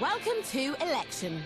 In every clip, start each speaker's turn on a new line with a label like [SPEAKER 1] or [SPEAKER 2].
[SPEAKER 1] Welcome to Election.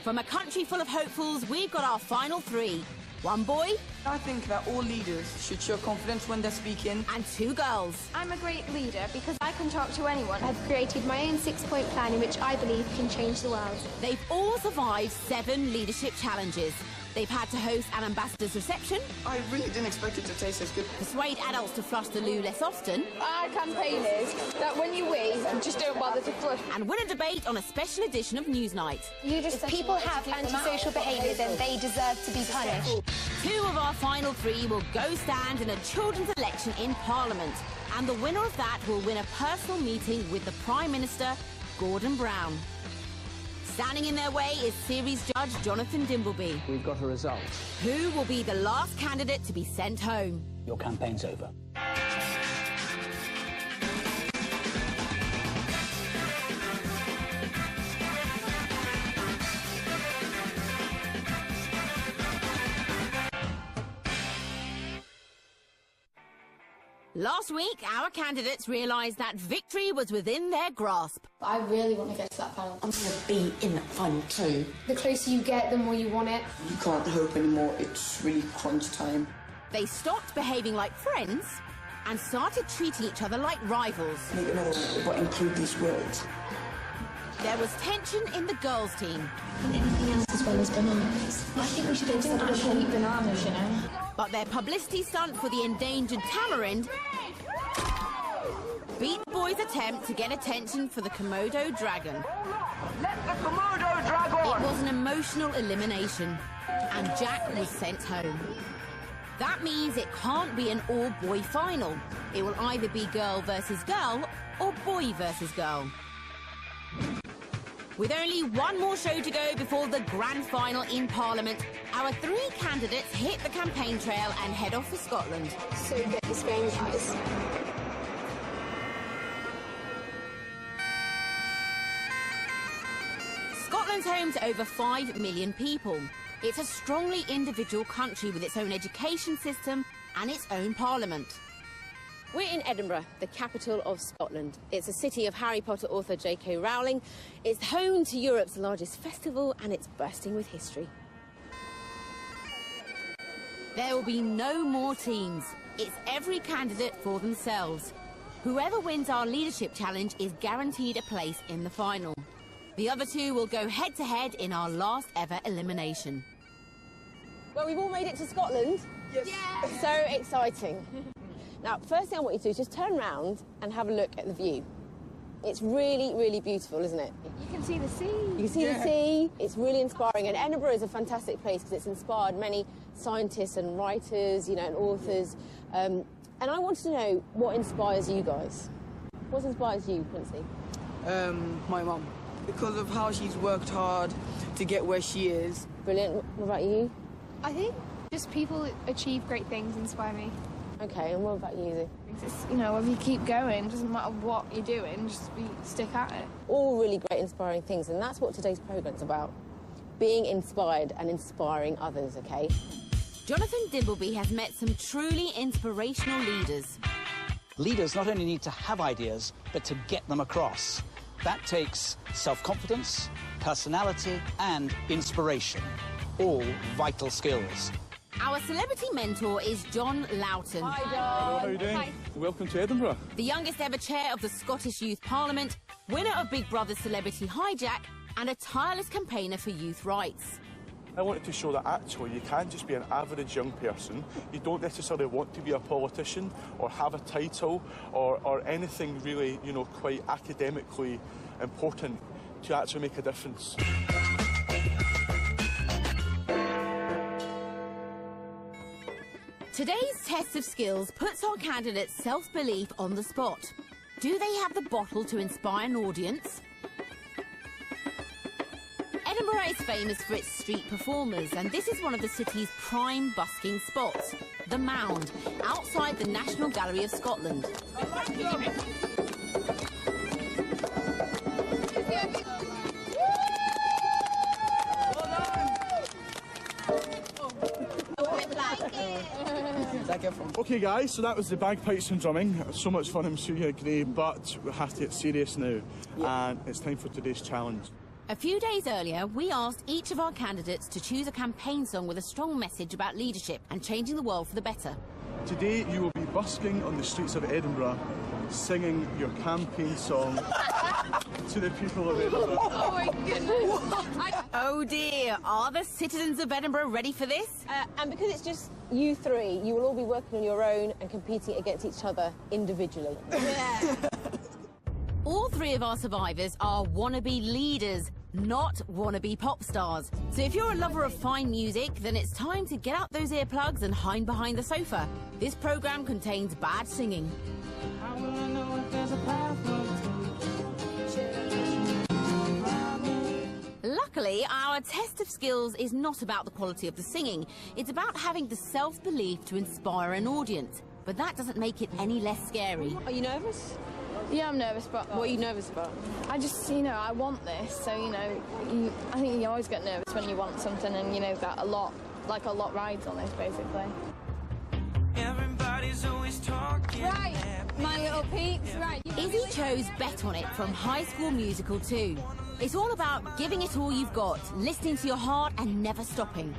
[SPEAKER 1] From a country full of hopefuls, we've got our final three. One boy.
[SPEAKER 2] I think that all leaders should show confidence when they're speaking.
[SPEAKER 1] And two girls.
[SPEAKER 3] I'm a great leader because I can talk to anyone. I've created my own 6-point plan in which I believe can change the world.
[SPEAKER 1] They've all survived 7 leadership challenges. They've had to host an ambassador's reception.
[SPEAKER 2] I really didn't expect it to taste as good.
[SPEAKER 1] Persuade adults to flush the loo less often.
[SPEAKER 3] Our campaign is that when you wee, just don't bother to flush.
[SPEAKER 1] And win a debate on a special edition of Newsnight.
[SPEAKER 3] If people have antisocial behaviour, then they deserve to be punished.
[SPEAKER 1] 2 of our final 3 will go stand in a children's election in Parliament. And the winner of that will win a personal meeting with the Prime Minister, Gordon Brown. Standing in their way is series judge Jonathan Dimbleby.
[SPEAKER 4] We've got a result.
[SPEAKER 1] Who will be the last candidate to be sent home?
[SPEAKER 4] Your campaign's over.
[SPEAKER 1] Last week, our candidates realised that victory was within their grasp.
[SPEAKER 5] I really want to get to that final.
[SPEAKER 6] I'm going to be in that final too.
[SPEAKER 3] The closer you get, the more you want it.
[SPEAKER 2] You can't hope anymore. It's really crunch time.
[SPEAKER 1] They stopped behaving like friends and started treating each other like rivals.
[SPEAKER 2] Make another one, but include these words.
[SPEAKER 1] There was tension in the girls' team.
[SPEAKER 5] Anything else as well as bananas? I think we should instead of eat bananas, you know.
[SPEAKER 1] But their publicity stunt for the endangered tamarind beat the boys' attempt to get attention for the Komodo dragon.
[SPEAKER 2] Let the Komodo dragon!
[SPEAKER 1] It was an emotional elimination, and Jack was sent home. That means it can't be an all-boy final. It will either be girl versus girl or boy versus girl. With only one more show to go before the grand final in Parliament, our 3 candidates hit the campaign trail and head off for Scotland.
[SPEAKER 3] So get this game, guys.
[SPEAKER 1] Scotland's home to over 5 million people. It's a strongly individual country with its own education system and its own parliament. We're in Edinburgh, the capital of Scotland. It's a city of Harry Potter author J.K. Rowling. It's home to Europe's largest festival and it's bursting with history. There will be no more teams. It's every candidate for themselves. Whoever wins our leadership challenge is guaranteed a place in the final. The other 2 will go head-to-head in our last ever elimination. Well, we've all made it to Scotland.
[SPEAKER 2] Yes.
[SPEAKER 1] Yeah. So exciting. Now, first thing I want you to do is just turn round and have a look at the view. It's really, really beautiful, isn't it?
[SPEAKER 3] You can see the sea.
[SPEAKER 1] You can see the sea. It's really inspiring. And Edinburgh is a fantastic place because it's inspired many scientists and writers, you know, and authors. And I wanted to know what inspires you guys. What inspires you, Quincy?
[SPEAKER 2] My mum. Because of how she's worked hard to get where she is.
[SPEAKER 1] Brilliant. What about you?
[SPEAKER 3] I think just people achieve great things inspire me.
[SPEAKER 1] OK, and what about you, Izzy?
[SPEAKER 3] It's, you know, if you keep going, doesn't matter what you're doing, just stick at it.
[SPEAKER 1] All really great, inspiring things, and that's what today's programme's about. Being inspired and inspiring others, OK? Jonathan Dimbleby has met some truly inspirational leaders.
[SPEAKER 4] Leaders not only need to have ideas, but to get them across. That takes self-confidence, personality and inspiration. All vital skills.
[SPEAKER 1] Our celebrity mentor is John Loughton.
[SPEAKER 7] Hi, John. How are you doing?
[SPEAKER 3] Hi.
[SPEAKER 7] Welcome to Edinburgh.
[SPEAKER 1] The youngest ever chair of the Scottish Youth Parliament, winner of Big Brother's Celebrity Hijack, and a tireless campaigner for youth rights.
[SPEAKER 7] I wanted to show that actually you can just be an average young person. You don't necessarily want to be a politician or have a title or anything really, you know, quite academically important to actually make a difference.
[SPEAKER 1] Today's test of skills puts our candidates' self-belief on the spot. Do they have the bottle to inspire an audience? Edinburgh is famous for its street performers, and this is one of the city's prime busking spots, the Mound, outside the National Gallery of Scotland.
[SPEAKER 7] OK guys, so that was the bagpipes and drumming. So much fun, I'm sure you agree, but we have to get serious now. And it's time for today's challenge.
[SPEAKER 1] A few days earlier, we asked each of our candidates to choose a campaign song with a strong message about leadership and changing the world for the better.
[SPEAKER 7] Today you will be busking on the streets of Edinburgh, singing your campaign song to the people of Edinburgh.
[SPEAKER 1] Oh my goodness! Oh dear, are the citizens of Edinburgh ready for this?
[SPEAKER 8] And because it's just you three, you will all be working on your own and competing against each other individually.
[SPEAKER 1] Yeah. All three of our survivors are wannabe leaders, not wannabe pop stars. So if you're a lover of fine music, then it's time to get out those earplugs and hide behind the sofa. This programme contains bad singing. How will I know if there's a Luckily, our test of skills is not about the quality of the singing. It's about having the self-belief to inspire an audience. But that doesn't make it any less scary.
[SPEAKER 8] Are you nervous?
[SPEAKER 3] Yeah, I'm nervous, but
[SPEAKER 8] What are you nervous about?
[SPEAKER 3] I just, I want this. So, I think you always get nervous when you want something, and that a lot rides on this, basically.
[SPEAKER 9] Everybody's always talking.
[SPEAKER 3] Right, my little peeps, right.
[SPEAKER 1] Izzy chose Bet On It from High School Musical 2. It's all about giving it all you've got, listening to your heart and never stopping.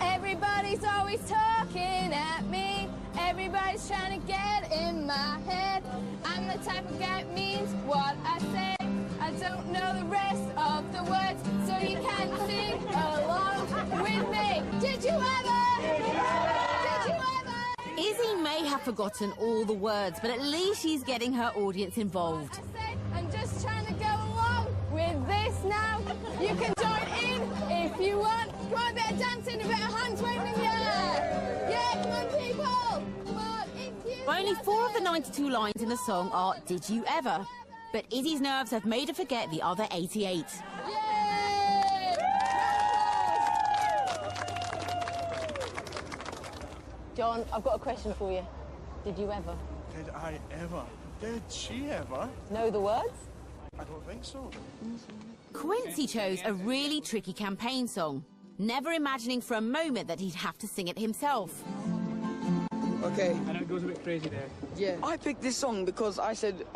[SPEAKER 3] Everybody's always talking at me. Everybody's trying to get in my head. I'm the type of guy that means what I say. I don't know the rest of the words, so you can sing along with me. Did you ever? Did you ever?
[SPEAKER 1] Izzy may have forgotten all the words, but at least she's getting her audience involved.
[SPEAKER 3] I'm just trying to go along with this now. You can join in if you want. Come on, a bit of dancing, a bit of hands waving, yeah! Yeah, come on, people! Come on, if you
[SPEAKER 1] Only 4 of the 92 lines in the song are Did You Ever? But Izzy's nerves have made her forget the other 88.
[SPEAKER 3] Yay!
[SPEAKER 8] John, I've got a question for you. Did you ever?
[SPEAKER 7] Did I ever? Did she ever?
[SPEAKER 8] Know the words?
[SPEAKER 7] I don't think so.
[SPEAKER 1] Quincy chose a really tricky campaign song, never imagining for a moment that he'd have to sing it himself.
[SPEAKER 2] Okay.
[SPEAKER 10] I know it goes a bit crazy there.
[SPEAKER 2] Yeah. I picked this song because I said,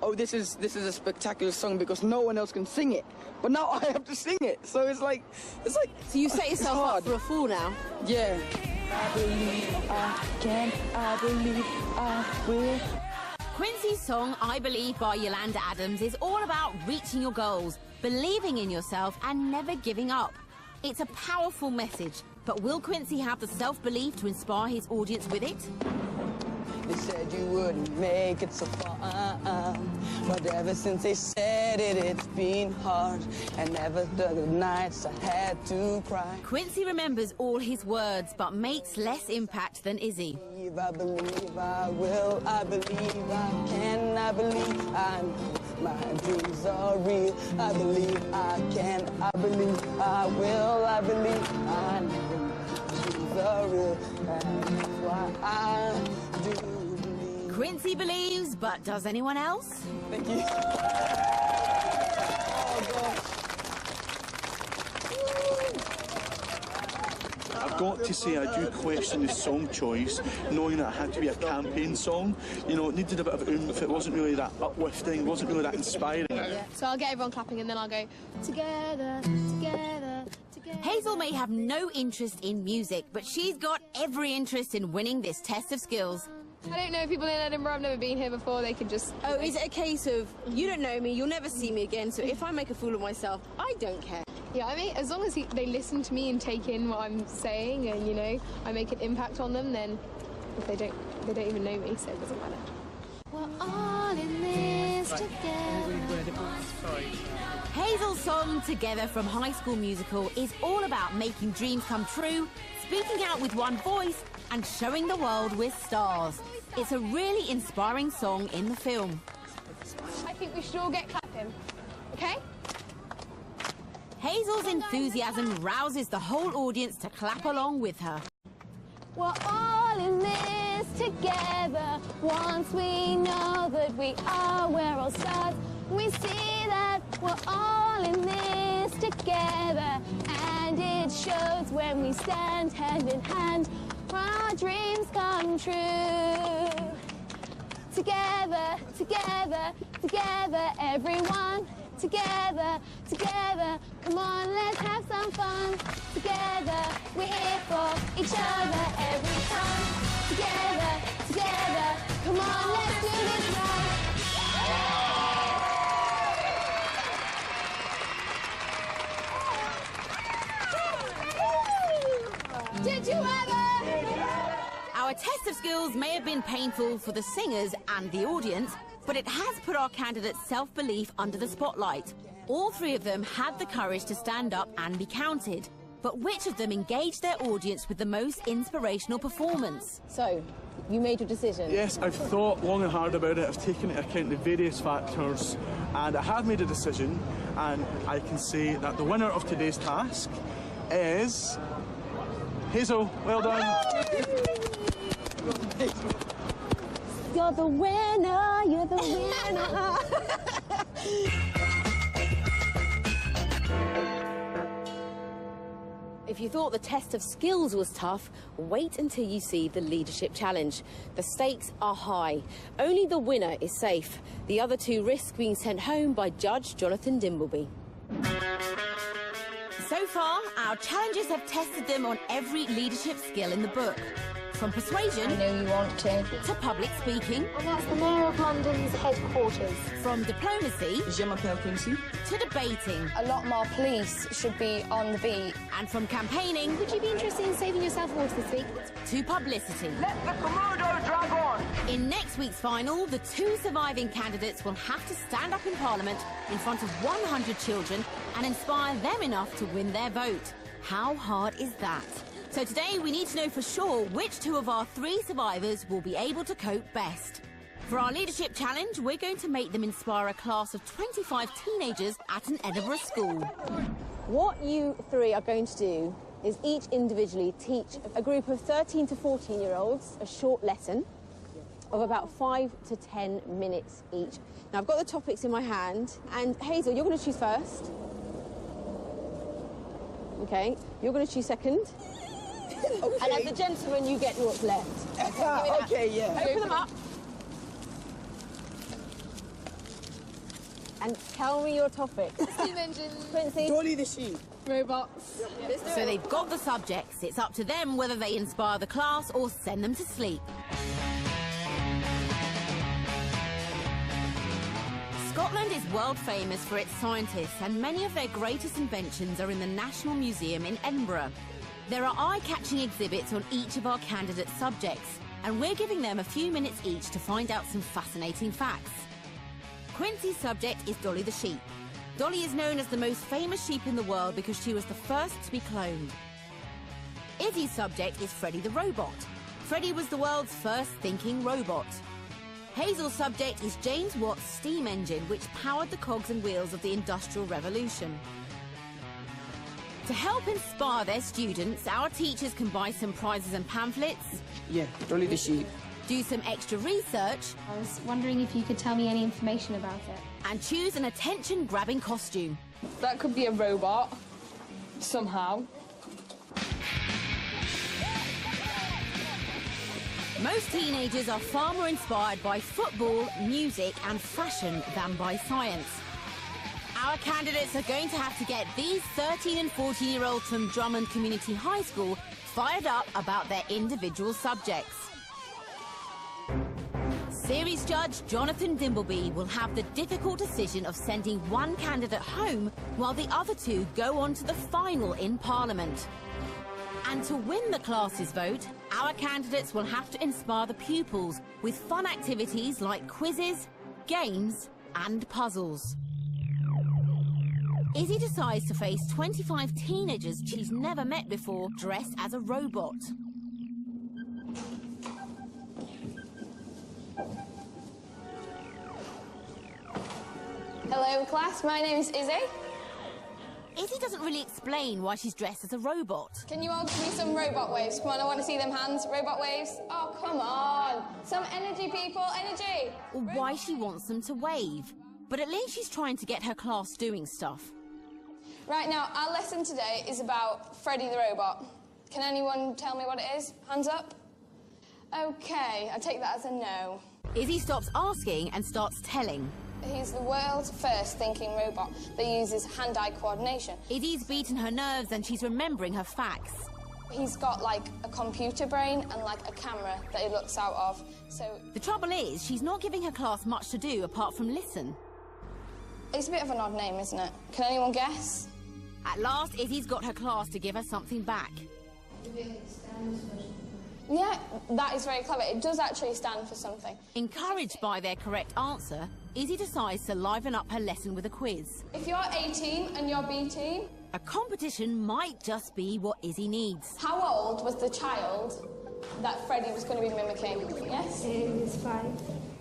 [SPEAKER 2] oh, this is a spectacular song because no one else can sing it. But now I have to sing it, so it's like.
[SPEAKER 8] So you set yourself up for a fall now?
[SPEAKER 2] Yeah. I believe I can. I believe I will.
[SPEAKER 1] Quincy's song, I Believe by Yolanda Adams, is all about reaching your goals, believing in yourself and never giving up. It's a powerful message, but will Quincy have the self-belief to inspire his audience with it?
[SPEAKER 2] They said you wouldn't make it so far, but ever since they said it, it's been hard, and never the nights I had to cry.
[SPEAKER 1] Quincy remembers all his words, but makes less impact than Izzy.
[SPEAKER 2] I believe I will, I believe I can, I believe I know my dreams are real. I believe I can, I believe I will, I believe I know my dreams are real. That's why I do believe.
[SPEAKER 1] Quincy believes, but does anyone else?
[SPEAKER 2] Thank you. Oh, gosh.
[SPEAKER 7] I've got to say, I do question the song choice, knowing that it had to be a campaign song. You know, it needed a bit of oomph. It wasn't really that uplifting, it wasn't really that inspiring.
[SPEAKER 3] Yeah. So I'll get everyone clapping and then I'll go, together, together, together.
[SPEAKER 1] Hazel may have no interest in music, but she's got every interest in winning this test of skills.
[SPEAKER 3] I don't know people in Edinburgh, I've never been here before, they can just...
[SPEAKER 8] Oh, is it a case of, you don't know me, you'll never see me again, so if I make a fool of myself, I don't care.
[SPEAKER 3] Yeah, I mean, as long as they listen to me and take in what I'm saying and, I make an impact on them, then if they don't even know me, so it doesn't matter. We're all in this together.
[SPEAKER 10] Sorry.
[SPEAKER 1] Hazel's song Together from High School Musical is all about making dreams come true, speaking out with one voice and showing the world we're stars. It's a really inspiring song in the film.
[SPEAKER 3] I think we should all get clapping, okay?
[SPEAKER 1] Hazel's enthusiasm rouses the whole audience to clap along with her.
[SPEAKER 3] We're all in this together. Once we know that we are where all starts, we see that we're all in this together. And it shows when we stand hand in hand, our dreams come true. Together, together, together, everyone. Together, together, come on, let's have some fun. Together, we're here for each other every time. Together, together, come on, let's do this right. Did you ever?
[SPEAKER 1] Our test of skills may have been painful for the singers and the audience, but it has put our candidates' self-belief under the spotlight. All three of them had the courage to stand up and be counted. But which of them engaged their audience with the most inspirational performance?
[SPEAKER 8] So, you made your decision?
[SPEAKER 7] Yes, I've thought long and hard about it. I've taken into account the various factors, and I have made a decision, and I can say that the winner of today's task is Hazel. Well done.
[SPEAKER 8] You're the winner, you're the winner. If you thought the test of skills was tough, wait until you see the leadership challenge. The stakes are high. Only the winner is safe. The other two risk being sent home by Judge Jonathan Dimbleby.
[SPEAKER 1] So far, our challenges have tested them on every leadership skill in the book. From persuasion
[SPEAKER 5] I know you want to.
[SPEAKER 1] to public speaking,
[SPEAKER 5] And that's the Mayor of London's headquarters.
[SPEAKER 1] from diplomacy
[SPEAKER 2] Je m'appelle Quincy.
[SPEAKER 1] to debating,
[SPEAKER 3] A lot more police should be on the beat.
[SPEAKER 1] and from campaigning
[SPEAKER 5] Would you be interested in saving yourself water this week?
[SPEAKER 1] to publicity.
[SPEAKER 2] Let the Komodo drag on.
[SPEAKER 1] In next week's final, the two surviving candidates will have to stand up in Parliament in front of 100 children and inspire them enough to win their vote. How hard is that? So today we need to know for sure which two of our three survivors will be able to cope best. For our leadership challenge, we're going to make them inspire a class of 25 teenagers at an Edinburgh school.
[SPEAKER 8] What you three are going to do is each individually teach a group of 13 to 14-year-olds a short lesson of about 5 to 10 minutes each. Now, I've got the topics in my hand, and Hazel, you're going to choose first. Okay, you're going to choose second. And as the gentleman, you get what's left.
[SPEAKER 2] Okay, yeah.
[SPEAKER 8] Open them up. And tell me your topic.
[SPEAKER 3] Steam engines,
[SPEAKER 8] Quincy.
[SPEAKER 2] Dolly the sheep.
[SPEAKER 3] robots.
[SPEAKER 1] So they've got the subjects. It's up to them whether they inspire the class or send them to sleep. Scotland is world famous for its scientists, and many of their greatest inventions are in the National Museum in Edinburgh. There are eye-catching exhibits on each of our candidate subjects, and we're giving them a few minutes each to find out some fascinating facts. Quincy's subject is Dolly the sheep. Dolly is known as the most famous sheep in the world because she was the first to be cloned. Izzy's subject is Freddy the robot. Freddy was the world's first thinking robot. Hazel's subject is James Watt's steam engine, which powered the cogs and wheels of the Industrial Revolution. To help inspire their students, our teachers can buy some prizes and pamphlets,
[SPEAKER 2] Yeah, Dolly the sheep.
[SPEAKER 1] do some extra research,
[SPEAKER 5] I was wondering if you could tell me any information about it.
[SPEAKER 1] and choose an attention-grabbing costume.
[SPEAKER 3] That could be a robot, somehow.
[SPEAKER 1] Most teenagers are far more inspired by football, music and fashion than by science. Our candidates are going to have to get these 13 and 14-year-olds from Drummond Community High School fired up about their individual subjects. Series judge Jonathan Dimbleby will have the difficult decision of sending one candidate home while the other two go on to the final in Parliament. And to win the class's vote, our candidates will have to inspire the pupils with fun activities like quizzes, games and puzzles. Izzy decides to face 25 teenagers she's never met before dressed as a robot.
[SPEAKER 3] Hello, class. My name's Izzy.
[SPEAKER 1] Izzy doesn't really explain why she's dressed as a robot.
[SPEAKER 3] Can you all give me some robot waves? Come on, I want to see them hands. Robot waves. Oh, come on. Some energy, people. Energy.
[SPEAKER 1] Or why she wants them to wave. But at least she's trying to get her class doing stuff.
[SPEAKER 3] Right now, our lesson today is about Freddy the robot. Can anyone tell me what it is? Hands up. Okay, I take that as a no.
[SPEAKER 1] Izzy stops asking and starts telling.
[SPEAKER 3] He's the world's first thinking robot that uses hand-eye coordination.
[SPEAKER 1] Izzy's beaten her nerves and she's remembering her facts.
[SPEAKER 3] He's got, like, a computer brain and, like, a camera that he looks out of, so...
[SPEAKER 1] The trouble is, she's not giving her class much to do apart from listen.
[SPEAKER 3] It's a bit of an odd name, isn't it? Can anyone guess?
[SPEAKER 1] At last, Izzy's got her class to give her something back.
[SPEAKER 3] Yeah, that is very clever. It does actually stand for something.
[SPEAKER 1] Encouraged by their correct answer, Izzy decides to liven up her lesson with a quiz.
[SPEAKER 3] If you're A team and you're B team...
[SPEAKER 1] A competition might just be what Izzy needs.
[SPEAKER 3] How old was the child that Freddie was going to be mimicking? Yes?
[SPEAKER 5] It was 5.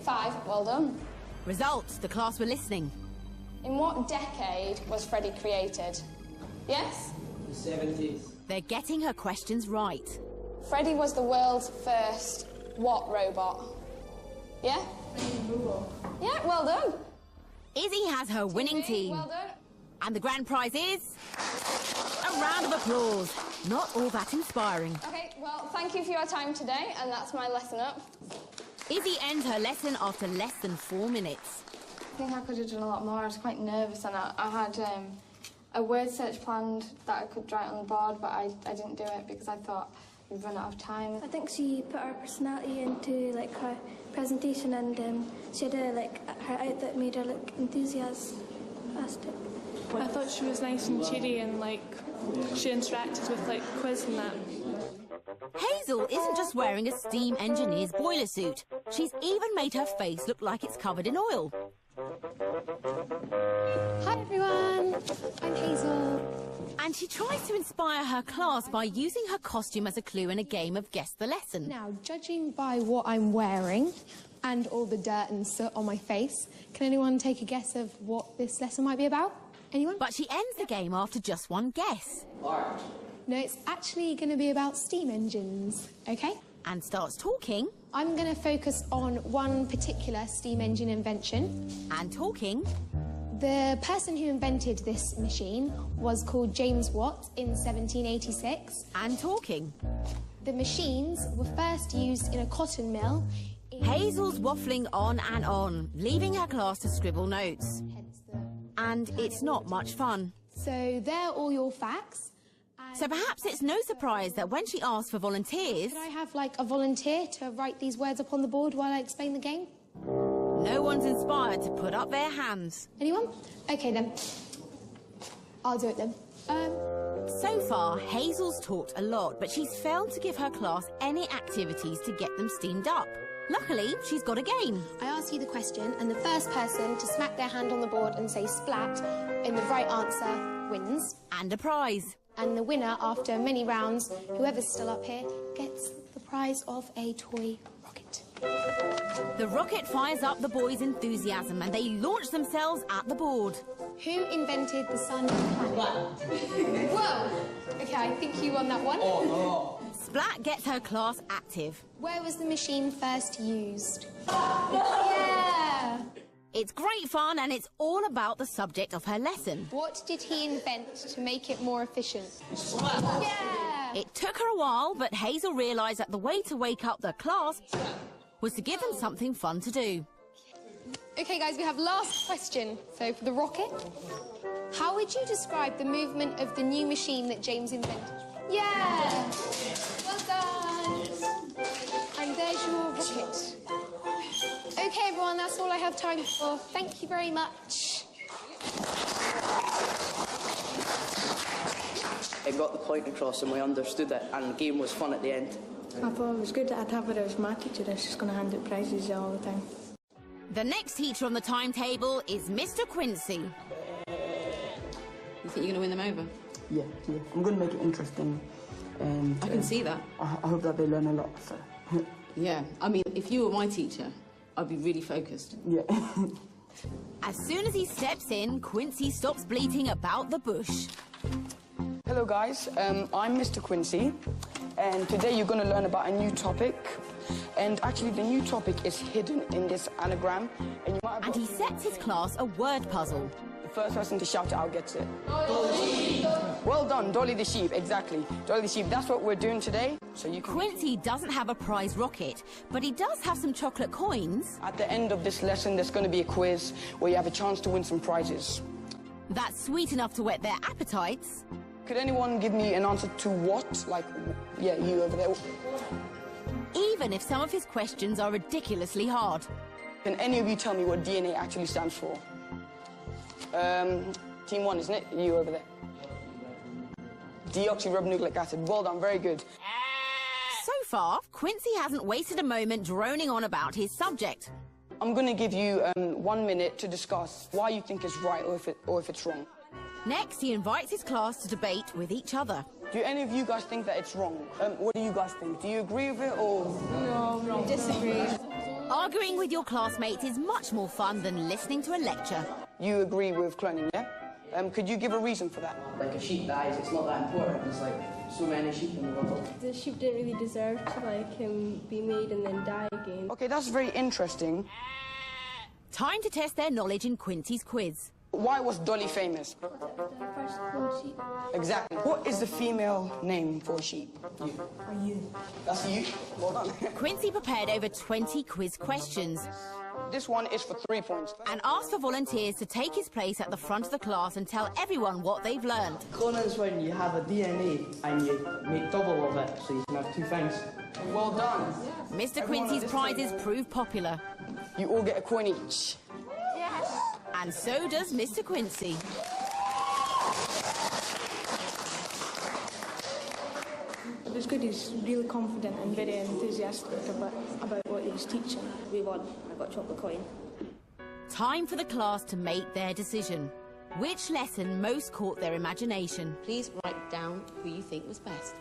[SPEAKER 3] 5, well done.
[SPEAKER 1] Results, the class were listening.
[SPEAKER 3] In what decade was Freddie created? Yes?
[SPEAKER 2] The 70s.
[SPEAKER 1] They're getting her questions right.
[SPEAKER 3] Freddie was the world's first what robot? Yeah? Yeah, well done.
[SPEAKER 1] Izzy has her winning team.
[SPEAKER 3] Well done.
[SPEAKER 1] And the grand prize is... a round of applause. Not all that inspiring.
[SPEAKER 3] OK, well, thank you for your time today, and that's my lesson up.
[SPEAKER 1] Izzy ends her lesson after less than 4 minutes.
[SPEAKER 3] I think I could have done a lot more. I was quite nervous, and I had a word search planned that I could write on the board, but I didn't do it because I thought we'd run out of time.
[SPEAKER 5] I think she put her personality into like her presentation, and she had her outfit made her look enthusiastic.
[SPEAKER 9] I thought she was nice and cheery, and like she interacted with like quiz and that.
[SPEAKER 1] Hazel isn't just wearing a steam engineer's boiler suit. She's even made her face look like it's covered in oil.
[SPEAKER 8] Hi everyone, I'm Hazel.
[SPEAKER 1] And she tries to inspire her class by using her costume as a clue in a game of Guess the Lesson.
[SPEAKER 10] Now, judging by what I'm wearing and all the dirt and soot on my face, can anyone take a guess of what this lesson might be about? Anyone?
[SPEAKER 1] But she ends the game after just one guess.
[SPEAKER 10] Art. No, it's actually going to be about steam engines, OK?
[SPEAKER 1] And starts talking.
[SPEAKER 10] I'm going to focus on one particular steam engine invention.
[SPEAKER 1] And talking.
[SPEAKER 10] The person who invented this machine was called James Watt in 1786.
[SPEAKER 1] And talking.
[SPEAKER 10] The machines were first used in a cotton mill.
[SPEAKER 1] Hazel's waffling on, leaving her class to scribble notes. And it's not much fun.
[SPEAKER 10] So they're all your facts.
[SPEAKER 1] So perhaps it's no surprise that when she asks for volunteers...
[SPEAKER 10] Could I have, like, a volunteer to write these words up on the board while I explain the game?
[SPEAKER 1] No one's inspired to put up their hands.
[SPEAKER 10] Anyone? OK, then. I'll do it, then.
[SPEAKER 1] So far, Hazel's talked a lot, but she's failed to give her class any activities to get them steamed up. Luckily, she's got a game.
[SPEAKER 10] I ask you the question, and the first person to smack their hand on the board and say splat in the right answer wins.
[SPEAKER 1] And a prize.
[SPEAKER 10] And the winner, after many rounds, whoever's still up here, gets the prize of a toy rocket.
[SPEAKER 1] The rocket fires up the boys' enthusiasm and they launch themselves at the board.
[SPEAKER 10] Who invented the sun and planet? Whoa! OK, I think you won that one.
[SPEAKER 2] Oh.
[SPEAKER 1] Splat gets her class active.
[SPEAKER 10] Where was the machine first used? Yeah!
[SPEAKER 1] It's great fun and it's all about the subject of her lesson.
[SPEAKER 10] What did he invent to make it more efficient? Yeah!
[SPEAKER 1] It took her a while, but Hazel realised that the way to wake up the class was to give them something fun to do.
[SPEAKER 10] OK, guys, we have last question. So, for the rocket, how would you describe the movement of the new machine that James invented? Yeah! Well done! And there's your rocket. OK, everyone, that's all I have time for. Thank you very much.
[SPEAKER 2] It got the point across and we understood it, and the game was fun at the end.
[SPEAKER 9] I thought it was good that I'd have her as my teacher. She's just going to hand out prizes all the time.
[SPEAKER 1] The next teacher on the timetable is Mr. Quincy.
[SPEAKER 6] You think you're going to win them over?
[SPEAKER 11] Yeah. I'm going to make it interesting. And
[SPEAKER 6] I can see that.
[SPEAKER 11] I hope that they learn a lot. So.
[SPEAKER 6] Yeah, I mean, if you were my teacher, I'd be really focused.
[SPEAKER 11] Yeah.
[SPEAKER 1] As soon as he steps in, Quincy stops bleating about the bush.
[SPEAKER 2] Hello guys, I'm Mr. Quincy, and today you're going to learn about a new topic. And actually the new topic is hidden in this anagram. And,
[SPEAKER 1] And he sets his class a word puzzle.
[SPEAKER 2] The first person to shout it out gets it. Dolly. Well done, Dolly the sheep, exactly. Dolly the sheep, that's what we're doing today. So you can...
[SPEAKER 1] Quincy doesn't have a prize rocket, but he does have some chocolate coins.
[SPEAKER 2] At the end of this lesson, there's going to be a quiz where you have a chance to win some prizes.
[SPEAKER 1] That's sweet enough to whet their appetites.
[SPEAKER 2] Could anyone give me an answer to what? Like, yeah, you over there.
[SPEAKER 1] Even if some of his questions are ridiculously hard.
[SPEAKER 2] Can any of you tell me what DNA actually stands for? Team 1, isn't it? You over there. Deoxyribonucleic acid. Well done, very good.
[SPEAKER 1] So far, Quincy hasn't wasted a moment droning on about his subject.
[SPEAKER 2] I'm going to give you 1 minute to discuss why you think it's right or if it's wrong.
[SPEAKER 1] Next, he invites his class to debate with each other.
[SPEAKER 2] Do any of you guys think that it's wrong? What do you guys think? Do you agree with it or...?
[SPEAKER 3] No, disagree.
[SPEAKER 1] Arguing with your classmates is much more fun than listening to a lecture.
[SPEAKER 2] You agree with cloning, yeah? Could you give a reason for that?
[SPEAKER 11] Like, a sheep dies, it's not that important. There's, like, so many sheep in the world.
[SPEAKER 5] The sheep didn't really deserve to, like, be made and then die again.
[SPEAKER 2] OK, that's very interesting.
[SPEAKER 1] Time to test their knowledge in Quincy's quiz.
[SPEAKER 2] Why was Dolly famous?
[SPEAKER 5] The first cloned sheep.
[SPEAKER 2] Exactly. What is the female name for a sheep?
[SPEAKER 11] You.
[SPEAKER 2] That's you? Well done.
[SPEAKER 1] Quincy prepared over 20 quiz questions.
[SPEAKER 2] This one is for 3 points.
[SPEAKER 1] And asked for volunteers to take his place at the front of the class and tell everyone what they've learned.
[SPEAKER 11] Cloning is when you have a DNA and you make double of it, so you can have 2 things.
[SPEAKER 2] Well done.
[SPEAKER 1] Mr. Quincy's prizes prove popular.
[SPEAKER 2] You all get a coin each.
[SPEAKER 3] Yes.
[SPEAKER 1] And so does Mr. Quincy.
[SPEAKER 9] It was good. He's really confident and very enthusiastic about what he was teaching.
[SPEAKER 12] We won. I got a chocolate coin.
[SPEAKER 1] Time for the class to make their decision. Which lesson most caught their imagination?
[SPEAKER 6] Please write down who you think was best.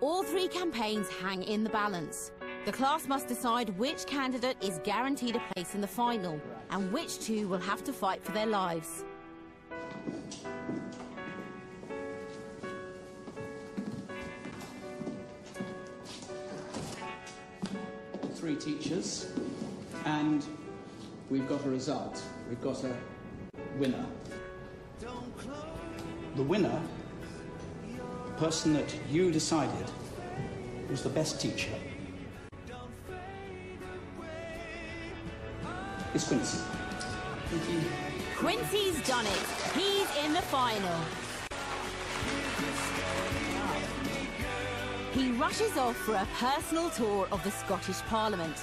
[SPEAKER 1] All 3 campaigns hang in the balance. The class must decide which candidate is guaranteed a place in the final and which 2 will have to fight for their lives.
[SPEAKER 4] Three teachers, and we've got a result. We've got a winner. The winner, person that you decided was the best teacher, is Quincy.
[SPEAKER 11] Thank you.
[SPEAKER 1] Quincy's done it. He's in the final. He rushes off for a personal tour of the Scottish Parliament.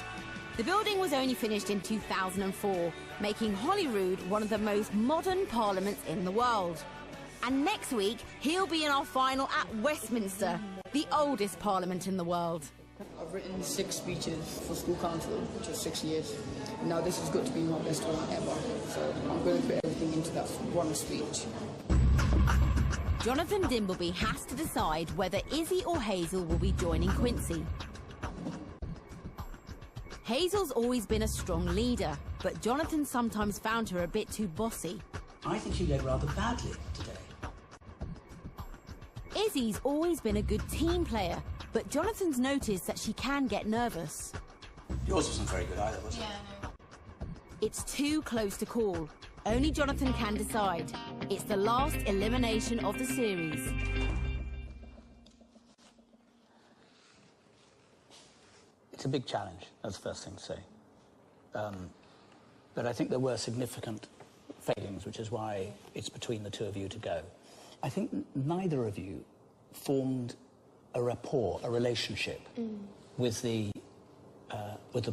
[SPEAKER 1] The building was only finished in 2004, making Holyrood one of the most modern parliaments in the world. And next week, he'll be in our final at Westminster, the oldest parliament in the world.
[SPEAKER 11] I've written 6 speeches for school council, which is 6 years. Now this is going to be my best one ever, so I'm going to put everything into that one speech.
[SPEAKER 1] Jonathan Dimbleby has to decide whether Izzy or Hazel will be joining Quincy. Hazel's always been a strong leader, but Jonathan sometimes found her a bit too bossy.
[SPEAKER 4] I think she led rather badly today.
[SPEAKER 1] Izzy's always been a good team player, but Jonathan's noticed that she can get nervous.
[SPEAKER 4] Yours wasn't very good either, was it?
[SPEAKER 10] Yeah, no.
[SPEAKER 1] It's too close to call. Only Jonathan can decide. It's the last elimination of the series.
[SPEAKER 4] It's a big challenge, that's the first thing to say. But I think there were significant failings, which is why it's between the 2 of you to go. I think neither of you formed a rapport, a relationship with the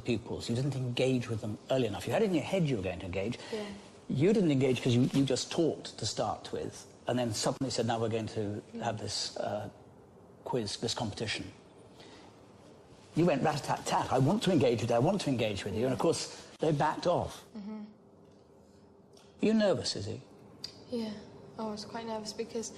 [SPEAKER 4] pupils. You didn't engage with them early enough. You had in your head you were going to engage.
[SPEAKER 5] Yeah.
[SPEAKER 4] You didn't engage because you just talked to start with, and then suddenly said, now we're going to have this quiz, this competition. You went rat-a-tat-tat, I want to engage with you, I want to engage with you, and of course, they backed off. Are you nervous, Izzy?
[SPEAKER 13] Yeah, I was quite nervous because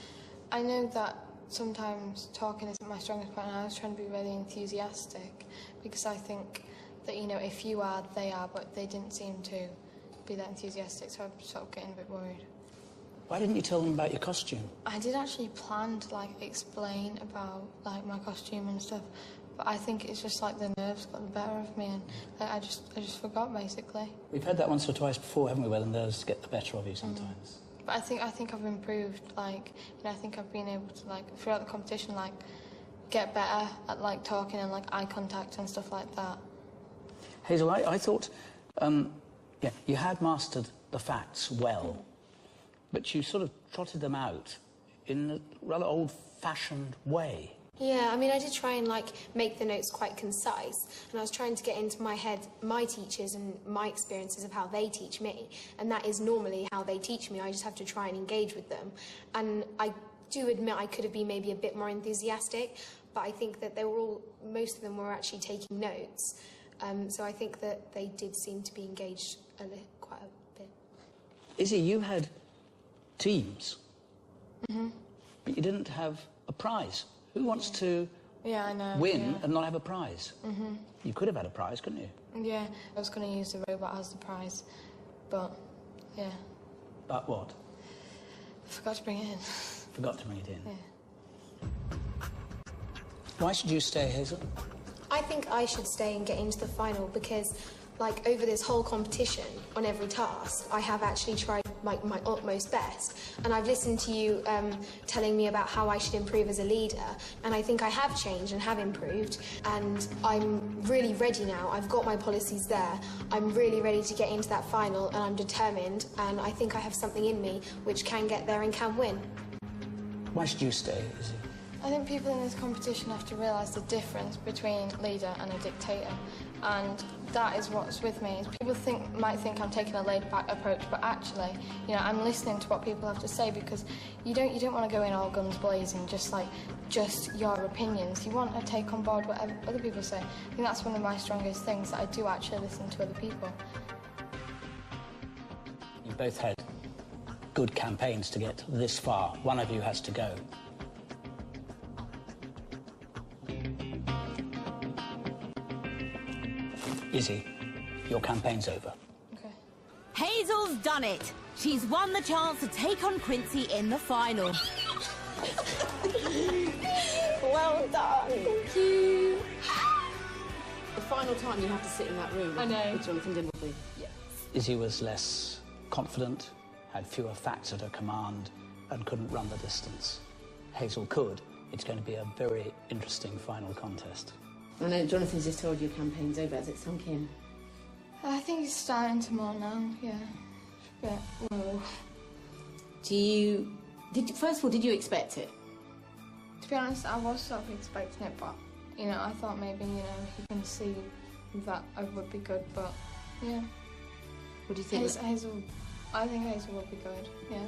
[SPEAKER 13] I know that sometimes talking isn't my strongest point, and I was trying to be really enthusiastic because I think that, you know, if you are, they are, but they didn't seem to be that enthusiastic, so I'm sort of getting a bit worried.
[SPEAKER 4] Why didn't you tell them about your costume?
[SPEAKER 13] I did actually plan to, like, explain about, like, my costume and stuff, But I think it's just like the nerves got the better of me, and like, I just forgot basically.
[SPEAKER 4] We've had that once or twice before, haven't we, where the nerves get the better of you sometimes.
[SPEAKER 13] But I think I've improved. Like, you know, I think I've been able to, like, throughout the competition, like, get better at, like, talking and, like, eye contact and stuff like that.
[SPEAKER 4] Hazel, I thought, yeah, you had mastered the facts well, but you sort of trotted them out in a rather old-fashioned way.
[SPEAKER 10] Yeah, I mean, I did try and, like, make the notes quite concise, and I was trying to get into my head my teachers and my experiences of how they teach me, and that is normally how they teach me. I just have to try and engage with them. And I do admit I could have been maybe a bit more enthusiastic, but I think that they were all, most of them were actually taking notes. So I think that they did seem to be engaged quite a bit.
[SPEAKER 4] Izzy, you had teams, but you didn't have a prize. Who wants to win and not have a prize? You could have had a prize, couldn't you?
[SPEAKER 13] Yeah, I was going to use the robot as the prize, but yeah.
[SPEAKER 4] But what?
[SPEAKER 13] I forgot to bring it in.
[SPEAKER 4] Forgot to bring it in?
[SPEAKER 13] Yeah.
[SPEAKER 4] Why should you stay, Hazel?
[SPEAKER 10] I think I should stay and get into the final because, like, over this whole competition, on every task, I have actually tried my utmost best. And I've listened to you telling me about how I should improve as a leader, and I think I have changed and have improved, and I'm really ready now. I've got my policies there. I'm really ready to get into that final, and I'm determined, and I think I have something in me which can get there and can win.
[SPEAKER 4] Why should you stay, Izzy?
[SPEAKER 13] I think people in this competition have to realise the difference between leader and a dictator, and that is what's with me. People might think I'm taking a laid-back approach, but actually, you know, I'm listening to what people have to say, because you don't want to go in all guns blazing, just your opinions. You want to take on board whatever other people say. I think that's one of my strongest things, that I do actually listen to other people.
[SPEAKER 4] You both had good campaigns to get this far. One of you has to go. Izzy, your campaign's over.
[SPEAKER 13] Okay.
[SPEAKER 1] Hazel's done it. She's won the chance to take on Quincy in the final.
[SPEAKER 2] Well done.
[SPEAKER 6] Thank you. The final time you have to sit in that room with Jonathan Dimbleby. Yeah.
[SPEAKER 4] Izzy was less confident, had fewer facts at her command, and couldn't run the distance. Hazel could. It's going to be a very interesting final contest.
[SPEAKER 6] I know Jonathan's just told you your campaign's over. Has it sunk in?
[SPEAKER 13] I think it's starting to more now, yeah. But, whoa.
[SPEAKER 6] First of all, did you expect it?
[SPEAKER 13] To be honest, I was sort of expecting it, but, you know, I thought maybe, you know, he can see that I would be good, but, yeah.
[SPEAKER 6] What do you think?
[SPEAKER 13] Hazel, I think Hazel would be good, yeah.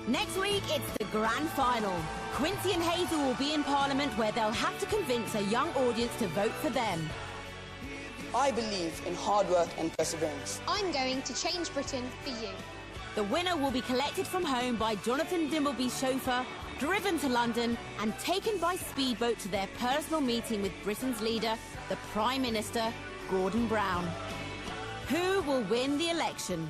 [SPEAKER 1] Next week, it's the grand final. Quincy and Hazel will be in Parliament, where they'll have to convince a young audience to vote for them.
[SPEAKER 2] I believe in hard work and perseverance.
[SPEAKER 10] I'm going to change Britain for you.
[SPEAKER 1] The winner will be collected from home by Jonathan Dimbleby's chauffeur, driven to London, and taken by speedboat to their personal meeting with Britain's leader, the Prime Minister, Gordon Brown. Who will win the election?